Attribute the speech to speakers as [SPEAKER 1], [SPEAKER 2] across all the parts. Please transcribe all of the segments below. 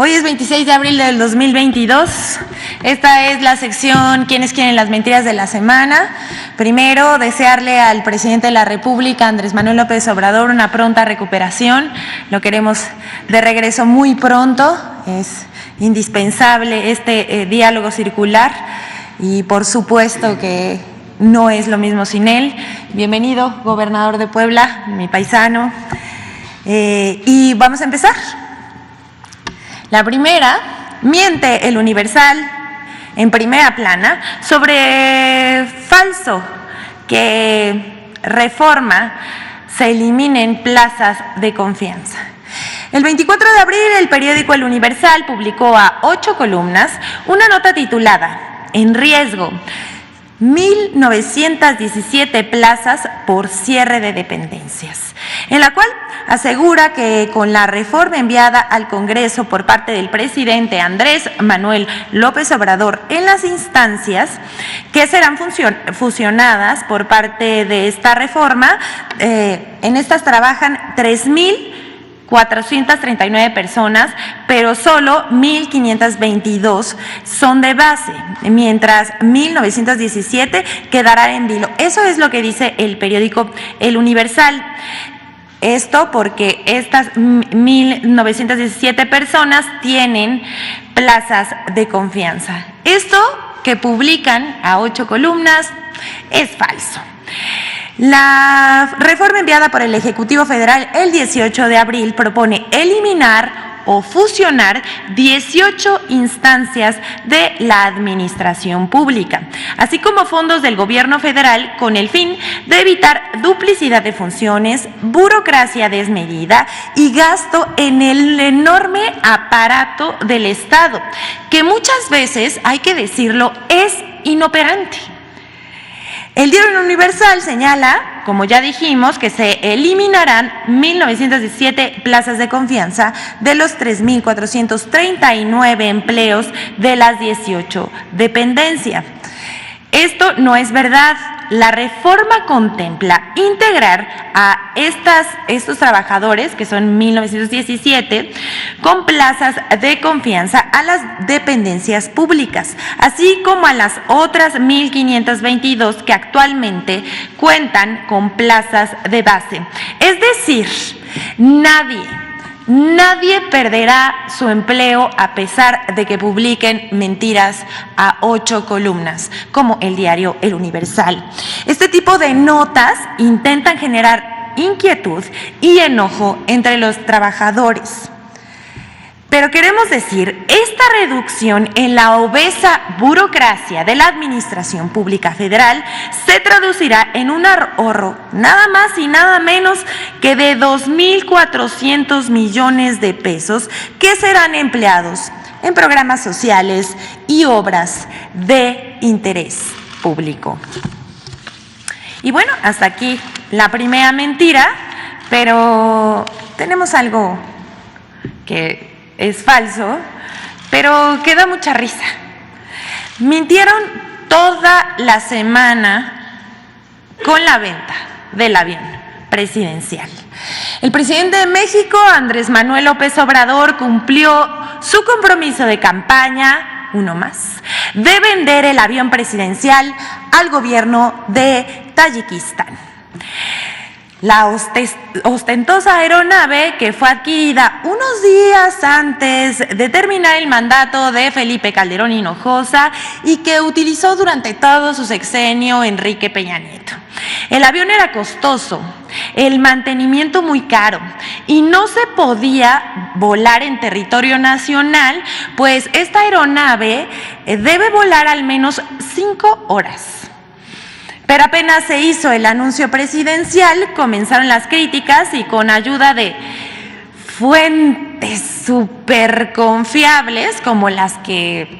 [SPEAKER 1] Hoy es 26 de abril del 2022. Esta es la sección ¿Quiénes quieren las mentiras de la semana? Primero, desearle al presidente de la República, Andrés Manuel López Obrador, una pronta recuperación. Lo queremos de regreso muy pronto. Es indispensable este diálogo circular y por supuesto que no es lo mismo sin él. Bienvenido, gobernador de Puebla, mi paisano. Y vamos a empezar. La primera, miente el Universal en primera plana sobre falso que Reforma se eliminen plazas de confianza. El 24 de abril el periódico El Universal publicó a 8 columnas una nota titulada En riesgo, 1,917 plazas por cierre de dependencias, en la cual asegura que con la reforma enviada al Congreso por parte del presidente Andrés Manuel López Obrador en las instancias que serán fusionadas por parte de esta reforma, en estas trabajan 3,439 personas, pero solo 1,522 son de base, mientras 1,917 quedarán en vilo. Eso es lo que dice el periódico El Universal. Esto porque estas 1,917 personas tienen plazas de confianza. Esto que publican a 8 columnas es falso. La reforma enviada por el Ejecutivo Federal el 18 de abril propone eliminar o fusionar 18 instancias de la administración pública, así como fondos del gobierno federal con el fin de evitar duplicidad de funciones, burocracia desmedida y gasto en el enorme aparato del Estado, que muchas veces, hay que decirlo, es inoperante. El diario Universal señala, como ya dijimos, que se eliminarán 1,917 plazas de confianza de los 3,439 empleos de las 18 dependencias. Esto no es verdad. La reforma contempla integrar a estos trabajadores, que son 1,917, con plazas de confianza a las dependencias públicas, así como a las otras 1,522 que actualmente cuentan con plazas de base. Es decir, Nadie perderá su empleo a pesar de que publiquen mentiras a 8 columnas, como el diario El Universal. Este tipo de notas intentan generar inquietud y enojo entre los trabajadores. Pero queremos decir, esta reducción en la obesa burocracia de la Administración Pública Federal se traducirá en un ahorro nada más y nada menos que de 2,400 millones de pesos que serán empleados en programas sociales y obras de interés público. Y bueno, hasta aquí la primera mentira, pero tenemos algo que es falso, pero que da mucha risa. Mintieron toda la semana con la venta del avión presidencial. El presidente de México, Andrés Manuel López Obrador, cumplió su compromiso de campaña, uno más, de vender el avión presidencial al gobierno de Tayikistán. La ostentosa aeronave, que fue adquirida unos días antes de terminar el mandato de Felipe Calderón Hinojosa y que utilizó durante todo su sexenio Enrique Peña Nieto. El avión era costoso, el mantenimiento muy caro y no se podía volar en territorio nacional, pues esta aeronave debe volar al menos 5 horas. Pero apenas se hizo el anuncio presidencial, comenzaron las críticas y con ayuda de fuentes súper confiables, como las que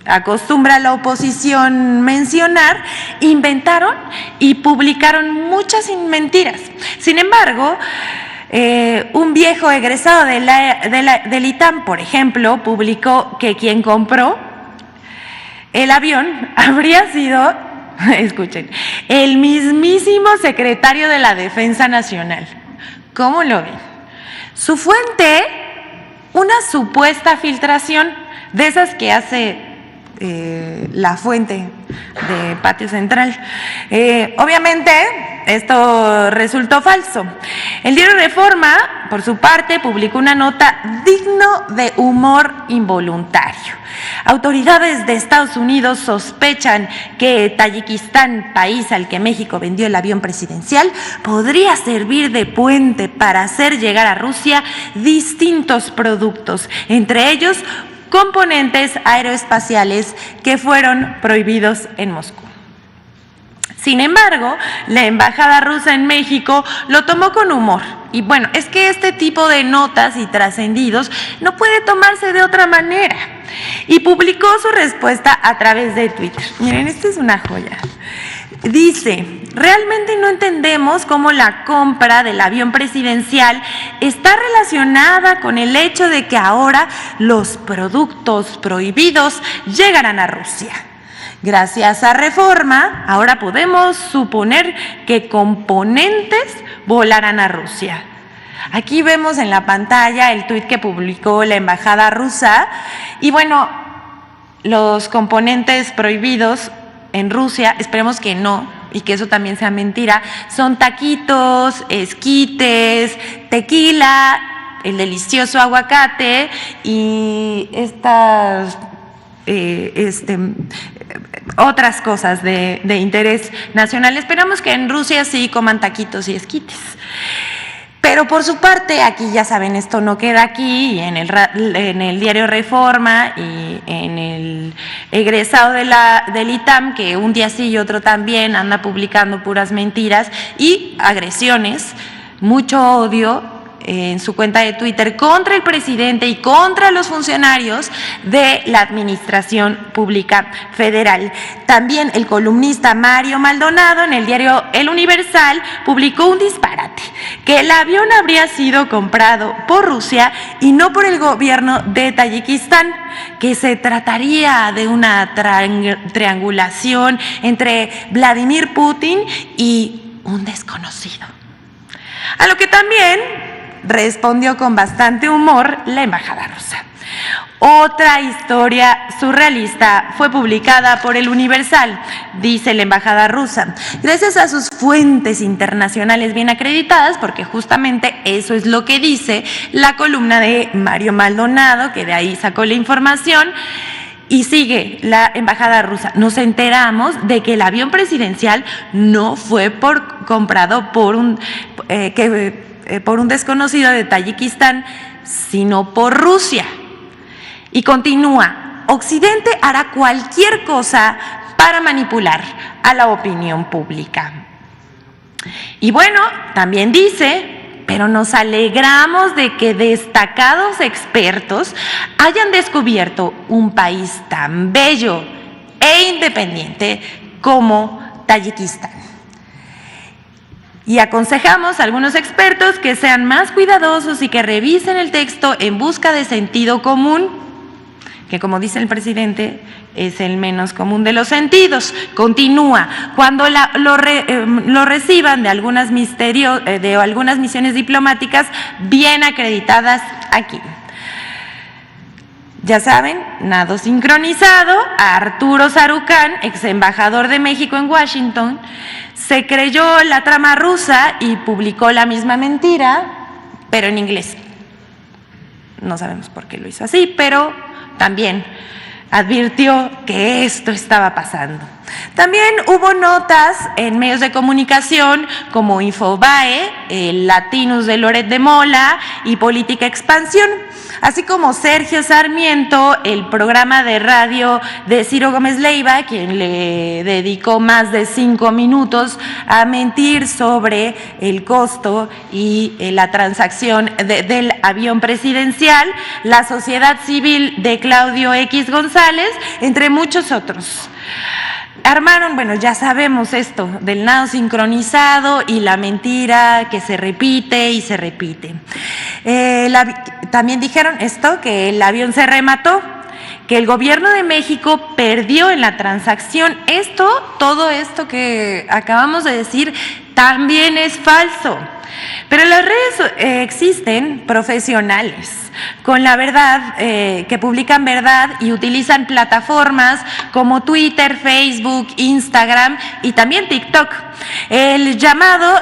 [SPEAKER 1] acostumbra la oposición mencionar, inventaron y publicaron muchas mentiras. Sin embargo, un viejo egresado del ITAM, por ejemplo, publicó que quien compró el avión habría sido, escuchen, el mismísimo secretario de la Defensa Nacional. ¿Cómo lo ven? Su fuente una supuesta filtración de esas que hace la fuente de Patio Central. Obviamente esto resultó falso. El diario Reforma, por su parte, publicó una nota digno de humor involuntario. Autoridades de Estados Unidos sospechan que Tayikistán, país al que México vendió el avión presidencial, podría servir de puente para hacer llegar a Rusia distintos productos, entre ellos componentes aeroespaciales que fueron prohibidos en Moscú. Sin embargo, la embajada rusa en México lo tomó con humor. Y bueno, es que este tipo de notas y trascendidos no puede tomarse de otra manera. Y publicó su respuesta a través de Twitter. Miren, esta es una joya. Dice: realmente no entendemos cómo la compra del avión presidencial está relacionada con el hecho de que ahora los productos prohibidos llegarán a Rusia. Gracias a Reforma, ahora podemos suponer que componentes volarán a Rusia. Aquí vemos en la pantalla el tuit que publicó la embajada rusa. Y bueno, los componentes prohibidos en Rusia, esperemos que no, y que eso también sea mentira, son taquitos, esquites, tequila, el delicioso aguacate y estas otras cosas de interés nacional. Esperamos que en Rusia sí coman taquitos y esquites. Pero por su parte, aquí ya saben, esto no queda aquí, en el diario Reforma y en el egresado del ITAM, que un día sí y otro también anda publicando puras mentiras y agresiones, mucho odio en su cuenta de Twitter contra el presidente y contra los funcionarios de la Administración Pública Federal. También el columnista Mario Maldonado en el diario El Universal publicó un disparate, que el avión habría sido comprado por Rusia y no por el gobierno de Tayikistán, que se trataría de una triangulación entre Vladimir Putin y un desconocido. A lo que también respondió con bastante humor la embajada rusa. Otra historia surrealista fue publicada por El Universal, dice la embajada rusa. Gracias a sus fuentes internacionales bien acreditadas, porque justamente eso es lo que dice la columna de Mario Maldonado, que de ahí sacó la información. Y sigue la embajada rusa: nos enteramos de que el avión presidencial no fue comprado por un desconocido de Tayikistán, sino por Rusia. Y continúa: Occidente hará cualquier cosa para manipular a la opinión pública. Y bueno, también dice: pero nos alegramos de que destacados expertos hayan descubierto un país tan bello e independiente como Tayikistán. Y aconsejamos a algunos expertos que sean más cuidadosos y que revisen el texto en busca de sentido común, que, como dice el presidente, es el menos común de los sentidos. Continúa: cuando lo reciban de algunas misiones diplomáticas bien acreditadas aquí. Ya saben, nado sincronizado. Arturo Sarucán, ex embajador de México en Washington, se creyó la trama rusa y publicó la misma mentira, pero en inglés. No sabemos por qué lo hizo así, pero también advirtió que esto estaba pasando. También hubo notas en medios de comunicación como Infobae, el Latinus de Loret de Mola y Política Expansión, así como Sergio Sarmiento, el programa de radio de Ciro Gómez Leiva, quien le dedicó más de 5 minutos a mentir sobre el costo y la transacción del avión presidencial, La Sociedad Civil de Claudio X González, entre muchos otros. Armaron, bueno, ya sabemos esto del nado sincronizado y la mentira que se repite y se repite. También dijeron esto, que el avión se remató, que el gobierno de México perdió en la transacción. Todo esto que acabamos de decir también es falso. Pero en las redes existen profesionales con la verdad, que publican verdad y utilizan plataformas como Twitter, Facebook, Instagram y también TikTok. El llamado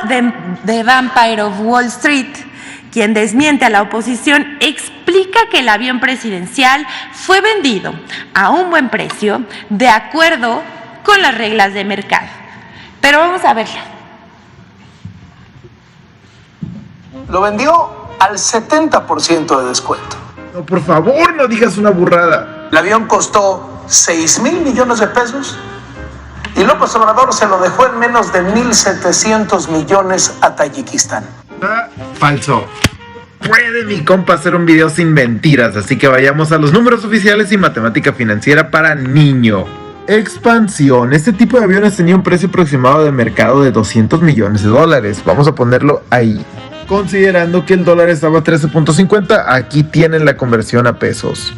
[SPEAKER 1] de Vampire of Wall Street, quien desmiente a la oposición, explica que el avión presidencial fue vendido a un buen precio de acuerdo con las reglas de mercado. Pero vamos a verla.
[SPEAKER 2] Lo vendió al 70% de descuento.
[SPEAKER 3] No, por favor, no digas una burrada.
[SPEAKER 2] El avión costó 6,000 millones de pesos y López Obrador se lo dejó en menos de 1,700 millones a Tayikistán.
[SPEAKER 3] Falso. Puede mi compa hacer un video sin mentiras, así que vayamos a los números oficiales y matemática financiera para niño. Expansión. Este tipo de aviones tenía un precio aproximado de mercado de $200 millones. Vamos a ponerlo ahí. Considerando que el dólar estaba a 13.50, aquí tienen la conversión a pesos.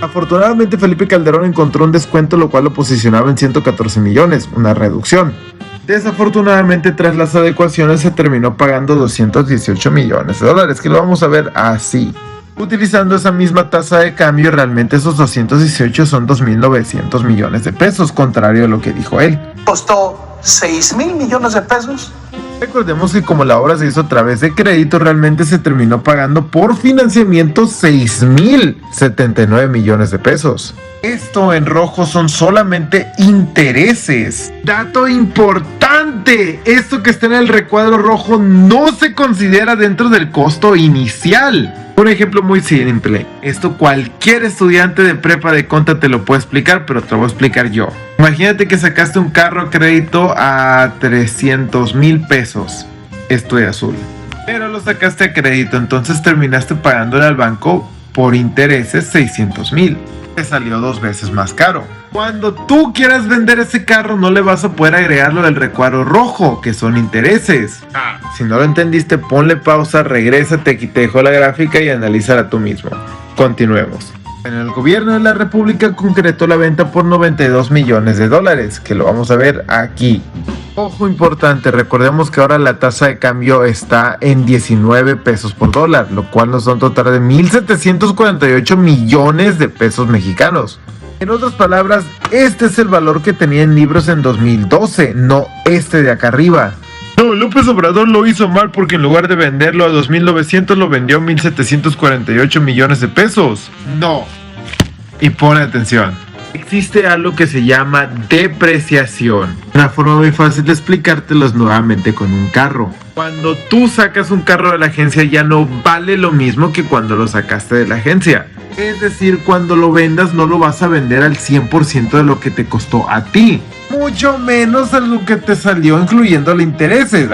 [SPEAKER 3] Afortunadamente Felipe Calderón encontró un descuento, lo cual lo posicionaba en 114 millones, una reducción. Desafortunadamente, tras las adecuaciones se terminó pagando 218 millones de dólares, que lo vamos a ver así. Utilizando esa misma tasa de cambio, realmente esos 218 son 2.900 millones de pesos, contrario a lo que dijo él.
[SPEAKER 2] Costó 6,000 millones de pesos.
[SPEAKER 3] Recordemos que como la obra se hizo a través de crédito, realmente se terminó pagando por financiamiento 6.079 millones de pesos. Esto en rojo son solamente intereses. Dato importante, esto que está en el recuadro rojo no se considera dentro del costo inicial. Un ejemplo muy simple, esto cualquier estudiante de prepa de conta te lo puede explicar, pero te lo voy a explicar yo. Imagínate que sacaste un carro a crédito a 300,000 pesos, esto de azul, pero lo sacaste a crédito, entonces terminaste pagándole al banco por intereses 600,000. Te salió 2 veces más caro. Cuando tú quieras vender ese carro, no le vas a poder agregarlo del recuadro rojo, que son intereses. Si no lo entendiste, ponle pausa, regrésate, aquí te dejo la gráfica y analízala tú mismo. Continuemos. En el gobierno de la República concretó la venta por 92 millones de dólares, que lo vamos a ver aquí. Ojo importante, recordemos que ahora la tasa de cambio está en 19 pesos por dólar, lo cual nos da un total de 1.748 millones de pesos mexicanos. En otras palabras, este es el valor que tenía en libros en 2012, no este de acá arriba. No, López Obrador lo hizo mal porque en lugar de venderlo a 2.900 lo vendió a 1.748 millones de pesos. No. Y pone atención. Existe algo que se llama depreciación. Una forma muy fácil de explicártelo es nuevamente con un carro. Cuando tú sacas un carro de la agencia ya no vale lo mismo que cuando lo sacaste de la agencia. Es decir, cuando lo vendas no lo vas a vender al 100% de lo que te costó a ti. Mucho menos de lo que te salió incluyendo los intereses.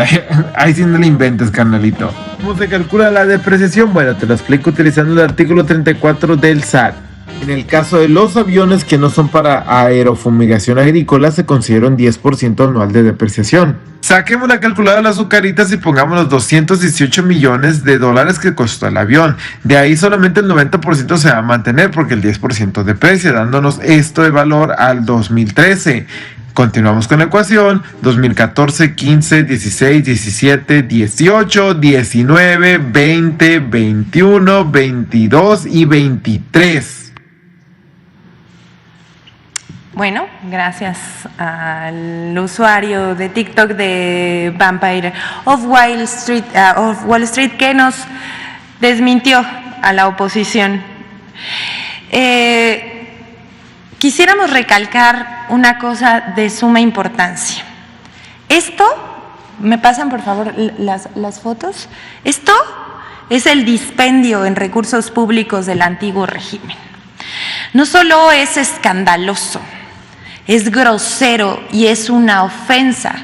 [SPEAKER 3] Ahí sí no le inventes, carnalito. ¿Cómo se calcula la depreciación? Bueno, te lo explico utilizando el artículo 34 del SAT. En el caso de los aviones que no son para aerofumigación agrícola, se considera un 10% anual de depreciación. Saquemos la calculadora de las azucaritas y pongamos los 218 millones de dólares que costó el avión. De ahí solamente el 90% se va a mantener porque el 10% deprecia, dándonos esto de valor al 2013. Continuamos con la ecuación: 2014, 15, 16, 17, 18, 19, 20, 21, 22 y 23.
[SPEAKER 1] Bueno, gracias al usuario de TikTok de Vampire of Wall Street, que nos desmintió a la oposición. Quisiéramos recalcar una cosa de suma importancia. Esto, ¿me pasan por favor las fotos? Esto es el dispendio en recursos públicos del antiguo régimen. No solo es escandaloso, es grosero y es una ofensa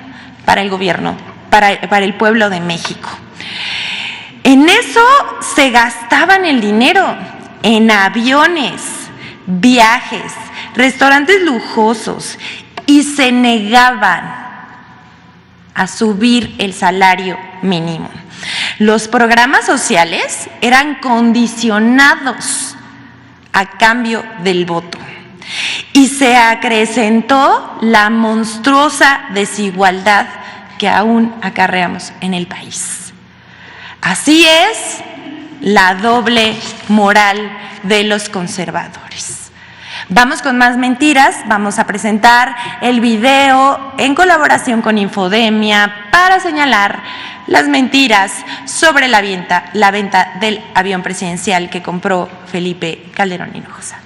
[SPEAKER 1] para el gobierno, para el pueblo de México. En eso se gastaban el dinero, en aviones, viajes, restaurantes lujosos, y se negaban a subir el salario mínimo. Los programas sociales eran condicionados a cambio del voto. Y se acrecentó la monstruosa desigualdad que aún acarreamos en el país. Así es la doble moral de los conservadores. Vamos con más mentiras, vamos a presentar el video en colaboración con Infodemia para señalar las mentiras sobre la venta del avión presidencial que compró Felipe Calderón Hinojosa.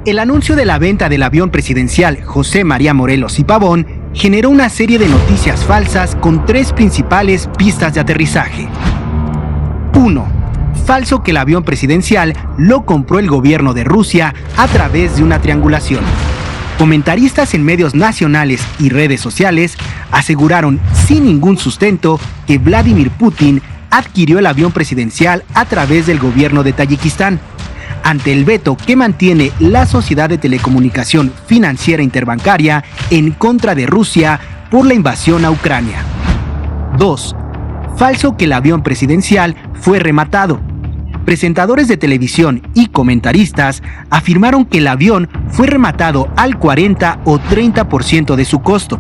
[SPEAKER 4] El anuncio de la venta del avión presidencial José María Morelos y Pavón generó una serie de noticias falsas con tres principales pistas de aterrizaje. 1. Falso que el avión presidencial lo compró el gobierno de Rusia a través de una triangulación. Comentaristas en medios nacionales y redes sociales aseguraron sin ningún sustento que Vladimir Putin adquirió el avión presidencial a través del gobierno de Tayikistán, ante el veto que mantiene la Sociedad de Telecomunicación Financiera Interbancaria en contra de Rusia por la invasión a Ucrania. 2. Falso que el avión presidencial fue rematado. Presentadores de televisión y comentaristas afirmaron que el avión fue rematado al 40 o 30% de su costo.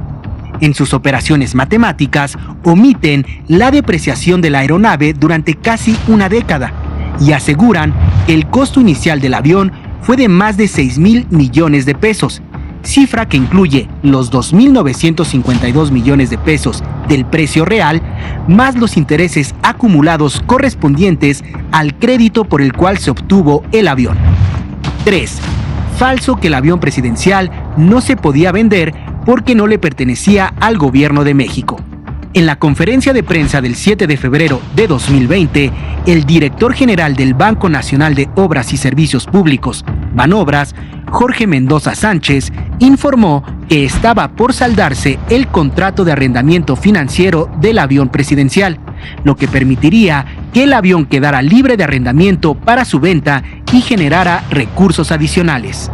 [SPEAKER 4] En sus operaciones matemáticas omiten la depreciación de la aeronave durante casi una década y aseguran que el costo inicial del avión fue de más de 6,000 millones de pesos, cifra que incluye los 2,952 millones de pesos del precio real, más los intereses acumulados correspondientes al crédito por el cual se obtuvo el avión. 3. Falso que el avión presidencial no se podía vender porque no le pertenecía al gobierno de México. En la conferencia de prensa del 7 de febrero de 2020, el director general del Banco Nacional de Obras y Servicios Públicos, Banobras, Jorge Mendoza Sánchez, informó que estaba por saldarse el contrato de arrendamiento financiero del avión presidencial, lo que permitiría que el avión quedara libre de arrendamiento para su venta y generara recursos adicionales.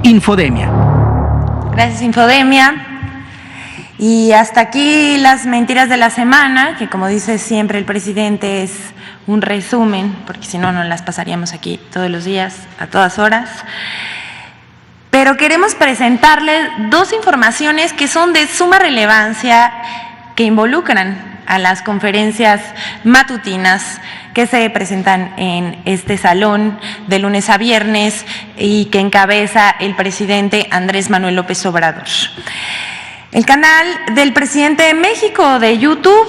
[SPEAKER 4] Infodemia.
[SPEAKER 1] Gracias, Infodemia. Y hasta aquí las mentiras de la semana, que como dice siempre el presidente es un resumen, porque si no, no las pasaríamos aquí todos los días, a todas horas. Pero queremos presentarles dos informaciones que son de suma relevancia, que involucran a las conferencias matutinas que se presentan en este salón de lunes a viernes y que encabeza el presidente Andrés Manuel López Obrador. El canal del presidente de México de YouTube,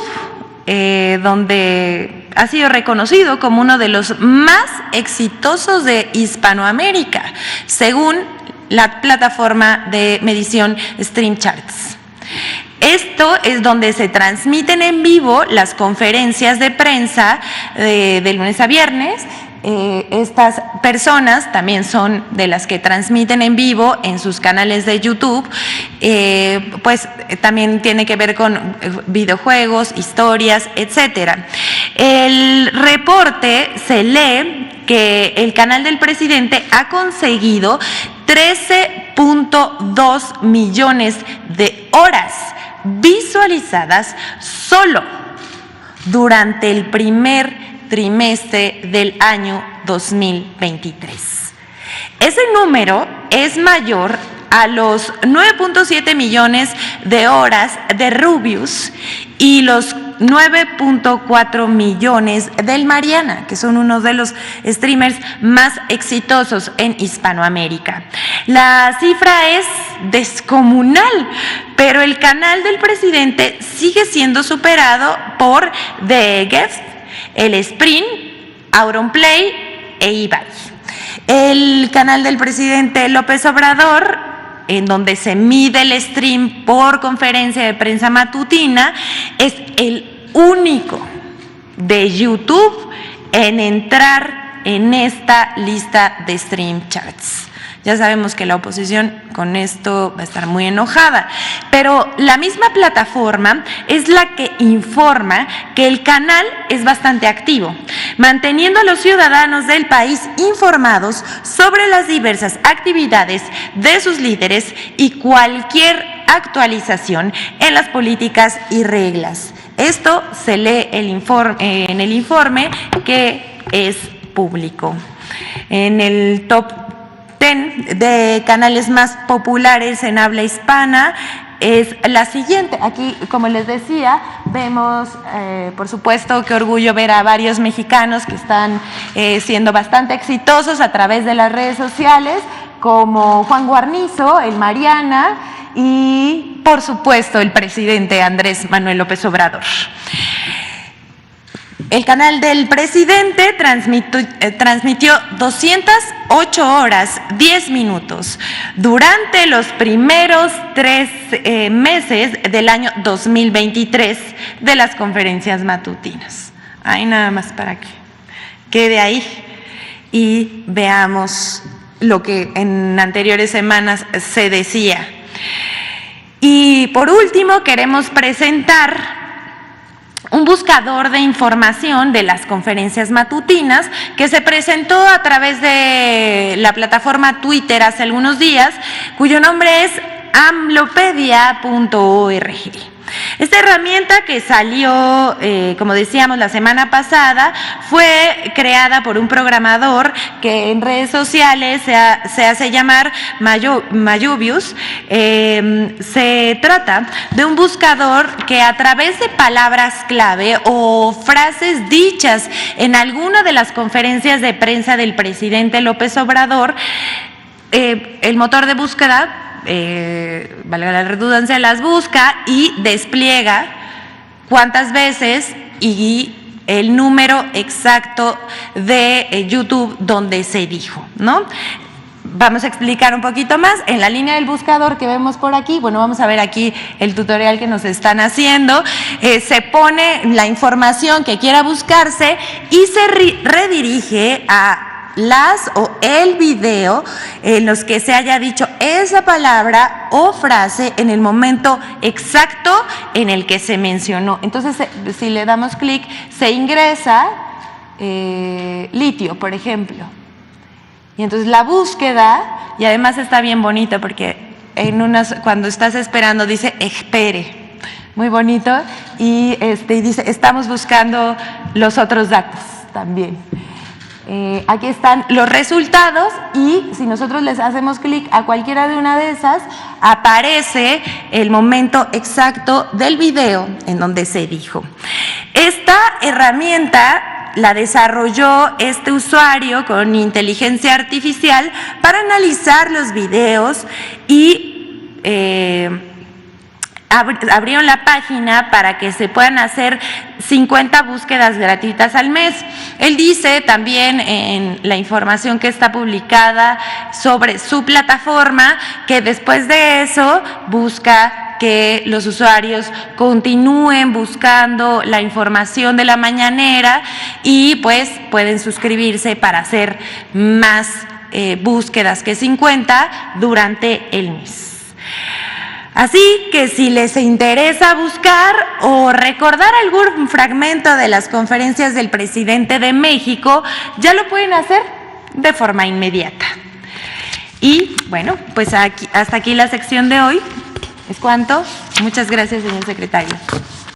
[SPEAKER 1] donde ha sido reconocido como uno de los más exitosos de Hispanoamérica, según la plataforma de medición Stream Charts. Esto es donde se transmiten en vivo las conferencias de prensa de lunes a viernes. Estas personas también son de las que transmiten en vivo en sus canales de YouTube, pues también tiene que ver con videojuegos, historias, etcétera. El reporte se lee que el canal del presidente ha conseguido 13.2 millones de horas visualizadas solo durante el primer trimestre del año 2023. Ese número es mayor a los 9.7 millones de horas de Rubius y los 9.4 millones del Mariana, que son uno de los streamers más exitosos en Hispanoamérica. La cifra es descomunal, pero el canal del presidente sigue siendo superado por The Guest, el Sprint, Auronplay e eBay. El canal del presidente López Obrador, en donde se mide el stream por conferencia de prensa matutina, es el único de YouTube en entrar en esta lista de Stream Charts. Ya sabemos que la oposición con esto va a estar muy enojada, pero la misma plataforma es la que informa que el canal es bastante activo, manteniendo a los ciudadanos del país informados sobre las diversas actividades de sus líderes y cualquier actualización en las políticas y reglas. Esto se lee en el informe que es público. En el top 10 de canales más populares en habla hispana, es la siguiente. Aquí, como les decía, vemos, por supuesto, qué orgullo ver a varios mexicanos que están siendo bastante exitosos a través de las redes sociales, como Juan Guarnizo, el Mariana y, por supuesto, el presidente Andrés Manuel López Obrador. El canal del presidente transmitió 208 horas, 10 minutos durante los primeros 3 meses del año 2023 de las conferencias matutinas. Ahí nada más para que quede ahí y veamos lo que en anteriores semanas se decía. Y por último, queremos presentar un buscador de información de las conferencias matutinas que se presentó a través de la plataforma Twitter hace algunos días, cuyo nombre es amlopedia.org. Esta herramienta que salió, como decíamos, la semana pasada, fue creada por un programador que en redes sociales se hace llamar Mayubius. Se trata de un buscador que a través de palabras clave o frases dichas en alguna de las conferencias de prensa del presidente López Obrador, el motor de búsqueda, valga la redundancia, las busca y despliega cuántas veces y el número exacto de YouTube donde se dijo, ¿no? Vamos a explicar un poquito más. En la línea del buscador que vemos por aquí, bueno, vamos a ver aquí el tutorial que nos están haciendo. Se pone la información que quiera buscarse y se redirige a las o el video en los que se haya dicho esa palabra o frase en el momento exacto en el que se mencionó. Entonces, si le damos clic, se ingresa litio, por ejemplo. Y entonces la búsqueda, y además está bien bonito porque cuando estás esperando dice espere, muy bonito, y dice estamos buscando los otros datos también. Aquí están los resultados y si nosotros les hacemos clic a cualquiera de una de esas, aparece el momento exacto del video en donde se dijo. Esta herramienta la desarrolló este usuario con inteligencia artificial para analizar los videos y abrieron la página para que se puedan hacer 50 búsquedas gratuitas al mes. Él dice también en la información que está publicada sobre su plataforma que después de eso busca que los usuarios continúen buscando la información de la mañanera y pues pueden suscribirse para hacer más búsquedas que 50 durante el mes. Así que si les interesa buscar o recordar algún fragmento de las conferencias del presidente de México, ya lo pueden hacer de forma inmediata. Y bueno, pues hasta aquí la sección de hoy. ¿Es cuanto? Muchas gracias, señor secretario.